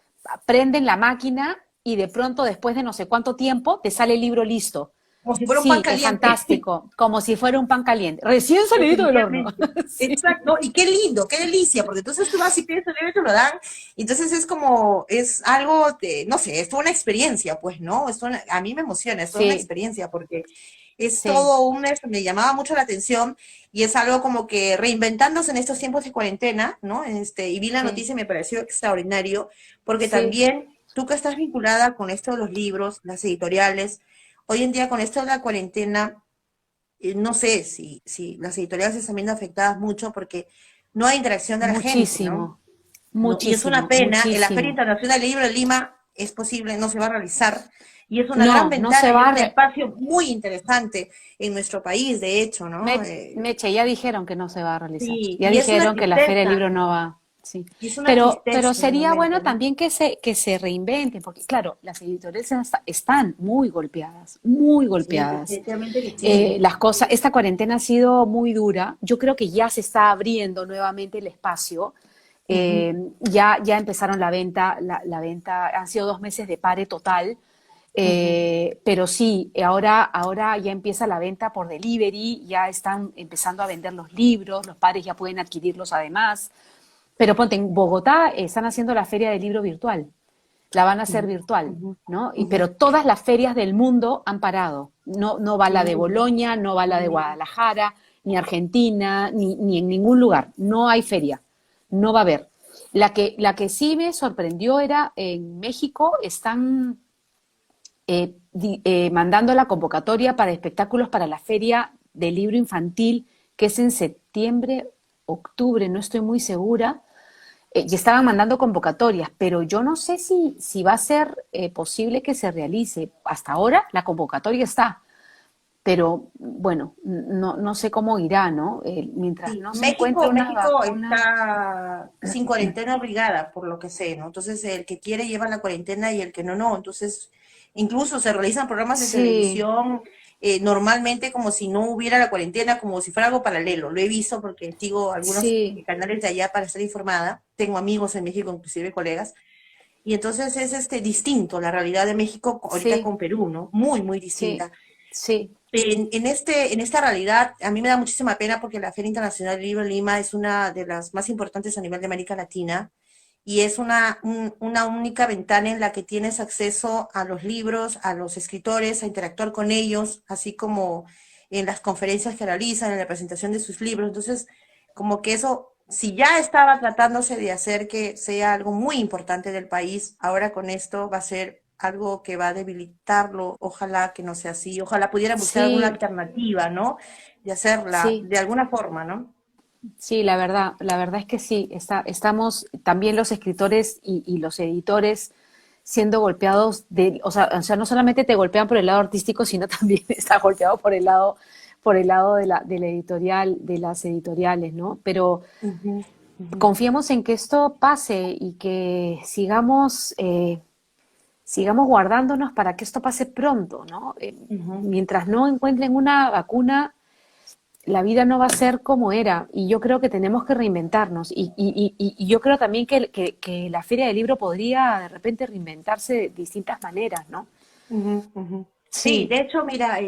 prenden la máquina y de pronto después de no sé cuánto tiempo te sale el libro listo. Como si fuera un pan Sí, es caliente. fantástico, como si fuera un pan caliente, recién salidito del horno. Definitivamente. Sí, Exacto. Y qué lindo, qué delicia, porque entonces tú vas y pides el libro y te lo dan. Y entonces es como, es algo de, no sé, es toda una experiencia, pues, ¿no? A mí me emociona, es toda una sí, experiencia, porque es sí, todo me llamaba mucho la atención y es algo como que reinventándose en estos tiempos de cuarentena, ¿no? Y vi la sí, noticia y me pareció extraordinario, porque sí, también tú que estás vinculada con esto de los libros, las editoriales, hoy en día con esto de la cuarentena, no sé si las editoriales se están viendo afectadas mucho porque no hay interacción de la gente, ¿no? muchísimo, No, y es una muchísimo, pena, en la Feria muchísimo. Internacional del Libro de Lima es posible, no se va a realizar, y es una gran No, no ventana se y va es a, un espacio muy interesante en nuestro país, de hecho, ¿no? Meche, ya dijeron que no se va a realizar. Sí, Ya y es una dijeron que la Feria del tristeza, Libro no va. Sí. y es una Pero tristeza sería realmente, bueno ¿no? también que se reinventen, porque claro, las editoriales están muy golpeadas, muy Sí, golpeadas. definitivamente que sí. Las cosas, esta cuarentena ha sido muy dura. Yo creo que ya se está abriendo nuevamente el espacio. Ujú, Ya empezaron la venta, han sido 2 meses de pare total. ujú. Pero sí, ahora ya empieza la venta por delivery, ya están empezando a vender los libros, los padres ya pueden adquirirlos además. Pero ponte, en Bogotá están haciendo la feria del libro virtual, la van a hacer Ujú, virtual, ujú, ¿no? ujú. Pero todas las ferias del mundo han parado. No, no va la de Mm, Bolonia, no va la de mm. Guadalajara, ni Argentina, ni en ningún lugar. No hay feria, no va a haber. La que sí me sorprendió era en México, están mandando la convocatoria para espectáculos para la Feria del Libro Infantil, que es en septiembre, octubre, no estoy muy segura, y estaban mandando convocatorias, pero yo no sé si va a ser posible que se realice. Hasta ahora la convocatoria está, pero bueno, no sé cómo irá, ¿no? Mientras Sí, no se encuentre México, una México vacuna. está sin cuarentena obligada, por lo que sé, ¿no? Entonces, el que quiere lleva la cuarentena y el que no, no. Entonces, incluso se realizan programas de Sí, televisión normalmente como si no hubiera la cuarentena, como si fuera algo paralelo. Lo he visto porque sigo algunos sí, canales de allá para estar informada. Tengo amigos en México, inclusive colegas. Y entonces es distinto la realidad de México ahorita sí, con Perú, ¿no? Muy, muy sí, distinta. sí, En esta realidad, a mí me da muchísima pena porque la Feria Internacional del Libro de Lima es una de las más importantes a nivel de América Latina y es una única ventana en la que tienes acceso a los libros, a los escritores, a interactuar con ellos, así como en las conferencias que realizan, en la presentación de sus libros. Entonces, como que eso, si ya estaba tratándose de hacer que sea algo muy importante del país, ahora con esto va a ser algo que va a debilitarlo. Ojalá que no sea así. Ojalá pudiera buscar alguna sí, alternativa, ¿no? De hacerla sí. de alguna forma, ¿no? Sí, la verdad es que sí, estamos también los escritores y los editores siendo golpeados o sea, no solamente te golpean por el lado artístico, sino también está golpeado por el lado de la editorial, de las editoriales, ¿no? Pero Ujú, ujú, confiemos en que esto pase y que sigamos guardándonos para que esto pase pronto, ¿no? ujú. Mientras no encuentren una vacuna, la vida no va a ser como era y yo creo que tenemos que reinventarnos y yo creo también que la Feria del Libro podría de repente reinventarse de distintas maneras, ¿no? Ujú, ujú. Sí, Sí, de hecho, mira,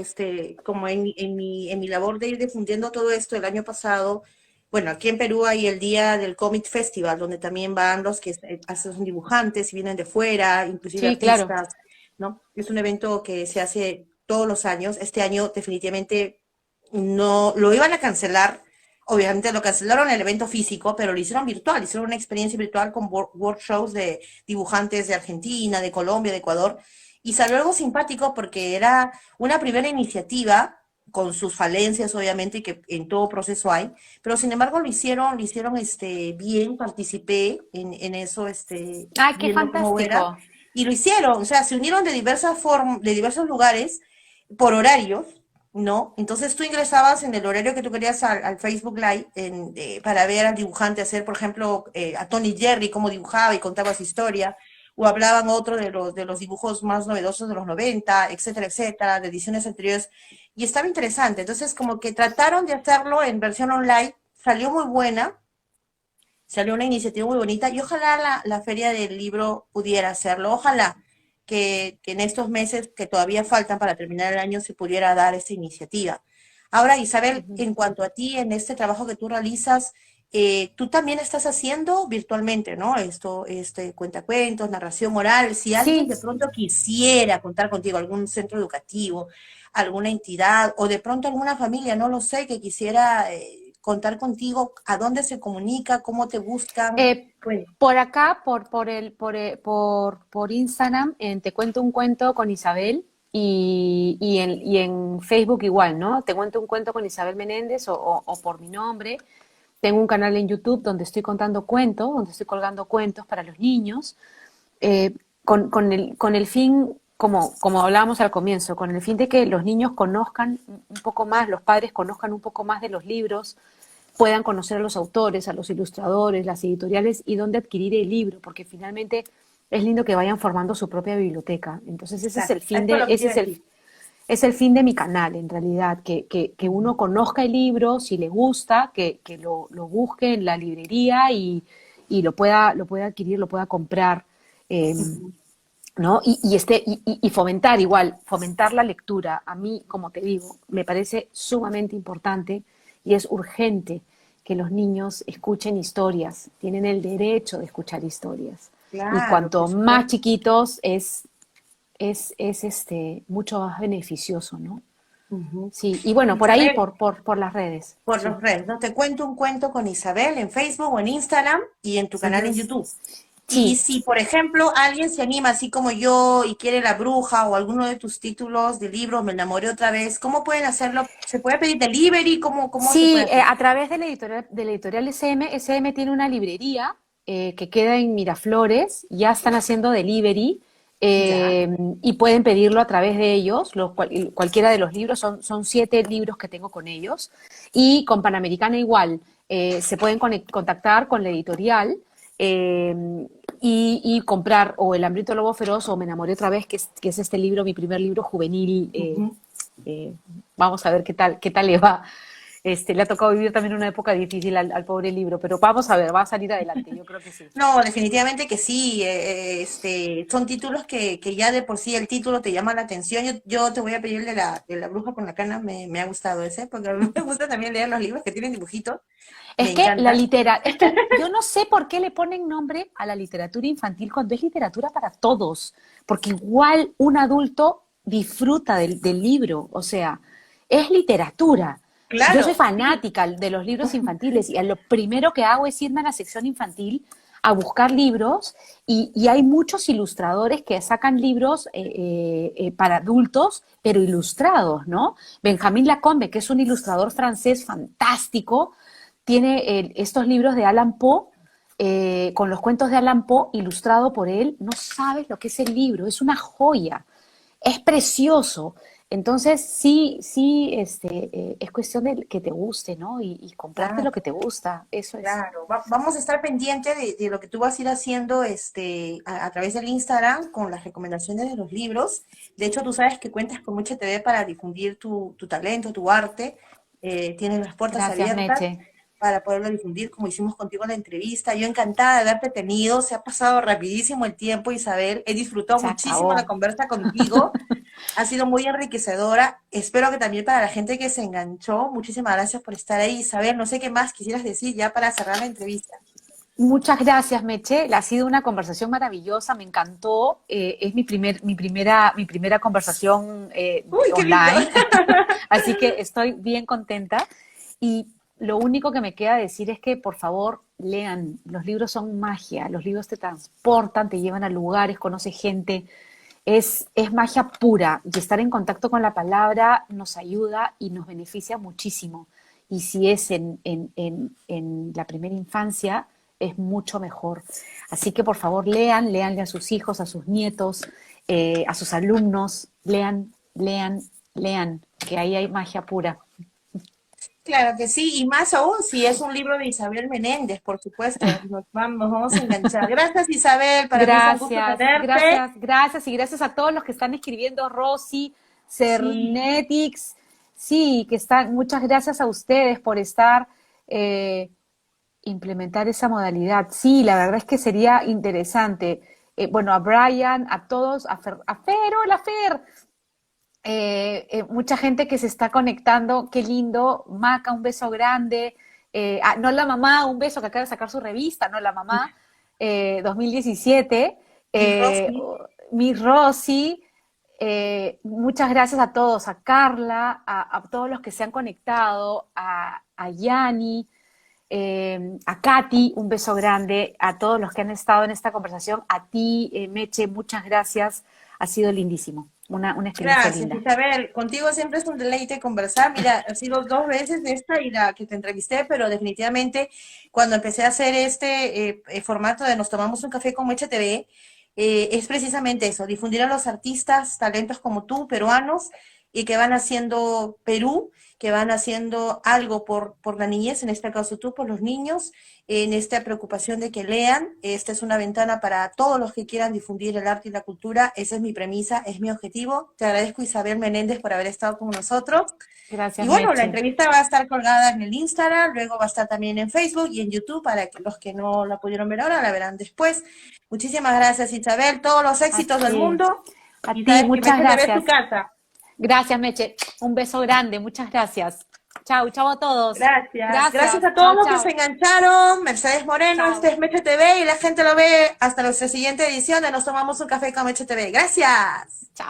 como en mi labor de ir difundiendo todo esto el año pasado, bueno, aquí en Perú hay el día del Comic Festival, donde también van los que son dibujantes y vienen de fuera, inclusive sí, claro, artistas, ¿no? Es un evento que se hace todos los años. Este año definitivamente no lo iban a cancelar. Obviamente lo cancelaron el evento físico, pero lo hicieron virtual, hicieron una experiencia virtual con workshops de dibujantes de Argentina, de Colombia, de Ecuador y salió algo simpático porque era una primera iniciativa con sus falencias, obviamente, que en todo proceso hay, pero sin embargo lo hicieron bien, participé en eso, ay, qué viendo cómo era, fantástico, y lo hicieron, o sea, se unieron de de diversos lugares por horarios, ¿no? Entonces tú ingresabas en el horario que tú querías al Facebook Live para ver al dibujante hacer, por ejemplo, a Tony Jerry, cómo dibujaba y contaba su historia, o hablaban otro de los dibujos más novedosos de los 90, etcétera, etcétera, de ediciones anteriores, y estaba interesante. Entonces, como que trataron de hacerlo en versión online, salió muy buena, salió una iniciativa muy bonita, y ojalá la Feria del Libro pudiera hacerlo, ojalá que en estos meses que todavía faltan para terminar el año se pudiera dar esta iniciativa. Ahora, Isabel, Ujú. en cuanto a ti, en este trabajo que tú realizas, tú también estás haciendo virtualmente, ¿no? Esto, cuentacuentos, narración oral. Si alguien Sí, de pronto quisiera contar contigo, algún centro educativo, alguna entidad, o de pronto alguna familia, no lo sé, que quisiera contar contigo, ¿a dónde se comunica? ¿Cómo te buscan? eh, Bueno, por acá, por Instagram, Te cuento un cuento con Isabel y en Facebook igual, ¿no? Te cuento un cuento con Isabel Menéndez o por mi nombre. Tengo un canal en YouTube donde estoy contando cuentos, donde estoy colgando cuentos para los niños, eh, con el fin, como hablábamos al comienzo, con el fin de que los niños conozcan un poco más, los padres conozcan un poco más de los libros, puedan conocer a los autores, a los ilustradores, las editoriales y dónde adquirir el libro, porque finalmente es lindo que vayan formando su propia biblioteca. Entonces ese es el exacto. fin Esto es de, lo que te ese iba a decir. es el fin de mi canal, en realidad, que uno conozca el libro, si le gusta, que lo busque en la librería y lo pueda adquirir, lo pueda comprar, eh, ¿no? Y fomentar igual, fomentar la lectura. A mí, como te digo, me parece sumamente importante y es urgente que los niños escuchen historias, tienen el derecho de escuchar historias. Y Claro, cuanto por más supuesto. chiquitos es mucho más beneficioso, ¿no? Ujú. Sí, y bueno, por ahí, Isabel, por las redes, por sí. los redes, ¿no? Te cuento un cuento con Isabel en Facebook o en Instagram y en tu canal Ujú. en YouTube. Y Sí, si, por ejemplo, alguien se anima así como yo y quiere La Bruja o alguno de tus títulos de libros, Me enamoré otra vez, ¿cómo pueden hacerlo? ¿Se puede pedir delivery? ¿Cómo se puede sí, hacer? a través de la editorial SM, SM tiene una librería que queda en Miraflores, ya están haciendo delivery Ya. eh, y pueden pedirlo a través de ellos, cualquiera de los libros, son 7 libros que tengo con ellos, y con Panamericana igual, se pueden contactar con la editorial eh, y comprar o El hambriento lobo feroz o Me enamoré otra vez, que es este libro, mi primer libro juvenil. Ujú. Eh, Vamos a ver qué tal le va. Le ha tocado vivir también una época difícil al pobre libro, pero vamos a ver, va a salir adelante, yo creo que sí. No, definitivamente que sí. Son títulos que ya de por sí el título te llama la atención. Yo te voy a pedir de la bruja con la cana, me ha gustado ese, porque a mí me gusta también leer los libros que tienen dibujitos, me encanta. Es que yo no sé por qué le ponen nombre a la literatura infantil cuando es literatura para todos, porque igual un adulto disfruta del libro, o sea, es literatura. Yo soy Claro, sí. fanática de los libros infantiles y lo primero que hago es irme a la sección infantil a buscar libros y hay muchos ilustradores que sacan libros para adultos, pero ilustrados, ¿no? Benjamín Lacombe, que es un ilustrador francés fantástico, tiene estos libros de Alan Poe, con los cuentos de Alan Poe ilustrado por él. No sabes lo que es el libro, es una joya, es precioso. Entonces, sí, es cuestión de que te guste, ¿no? Y comprarte lo Claro. que te gusta, eso es. Claro, vamos a estar pendiente de lo que tú vas a ir haciendo a través del Instagram con las recomendaciones de los libros. De hecho, tú sabes que cuentas con Mucha TV para difundir tu talento, tu arte. Tienes las puertas Gracias, abiertas Meche. para poderlo difundir, como hicimos contigo en la entrevista. Yo encantada de haberte tenido. Se ha pasado rapidísimo el tiempo, Isabel. He disfrutado Se muchísimo la acabó. conversa contigo. Ha sido muy enriquecedora. Espero que también para la gente que se enganchó, muchísimas gracias por estar ahí, Isabel. No sé qué más quisieras decir ya para cerrar la entrevista. Muchas gracias, Meche. Ha sido una conversación maravillosa, me encantó. Es mi primera conversación Uy, qué lindo. online, así que estoy bien contenta. Y lo único que me queda decir es que, por favor, lean. Los libros son magia, los libros te transportan, te llevan a lugares, conoces gente. Es magia pura y estar en contacto con la palabra nos ayuda y nos beneficia muchísimo. Y si es en la primera infancia, es mucho mejor. Así que por favor lean, leanle a sus hijos, a sus nietos, a sus alumnos, lean, lean, lean, que ahí hay magia pura. Claro que sí, y más aún si es un libro de Isabel Menéndez, por supuesto, nos vamos a enganchar. Gracias, Isabel, para mí fue un gusto Gracias, tenerte. gracias, gracias y gracias a todos los que están escribiendo, Rosy, Sí, Cernetics, sí, que están, muchas gracias a ustedes por estar, eh, implementar esa modalidad. Sí, la verdad es que sería interesante. Bueno, a Brian, a todos, a Fer, hola Fer, mucha gente que se está conectando, qué lindo, Maca, un beso grande, no la mamá, un beso que acaba de sacar su revista, no la mamá, 2017, y eh, Rosy. mi Rosy, muchas gracias a todos, a Carla, a todos los que se han conectado, a Yani, a Katy, un beso grande, a todos los que han estado en esta conversación, a ti, Meche, muchas gracias, ha sido lindísimo, una experiencia Gracias, linda. Isabel. Contigo siempre es un deleite conversar. Mira, ha sido dos veces esta y la que te entrevisté, pero definitivamente cuando empecé a hacer este formato de Nos tomamos un café con HTV, es precisamente eso, difundir a los artistas, talentos como tú, peruanos, y que van haciendo Perú, que van haciendo algo por la niñez, en este caso tú, por los niños, en esta preocupación de que lean. Esta es una ventana para todos los que quieran difundir el arte y la cultura. Esa es mi premisa, es mi objetivo. Te agradezco, Isabel Menéndez, por haber estado con nosotros. Y Gracias, bueno, la Meche. entrevista va a estar colgada en el Instagram, luego va a estar también en Facebook y en YouTube para que los que no la pudieron ver ahora la verán después. Muchísimas gracias, Isabel. Todos los éxitos del mundo. A Y ti, sabes que muchas Meche TV es tu gracias. casa. Gracias, Meche. Un beso grande, muchas gracias. Chau, chau a todos. Gracias. Gracias Gracias. a todos Chau, los que se chau. engancharon. Mercedes Moreno, este Chau. es Meche TV y la gente lo ve hasta nuestra siguiente edición de Nos tomamos un café con Meche TV. Gracias. Chau.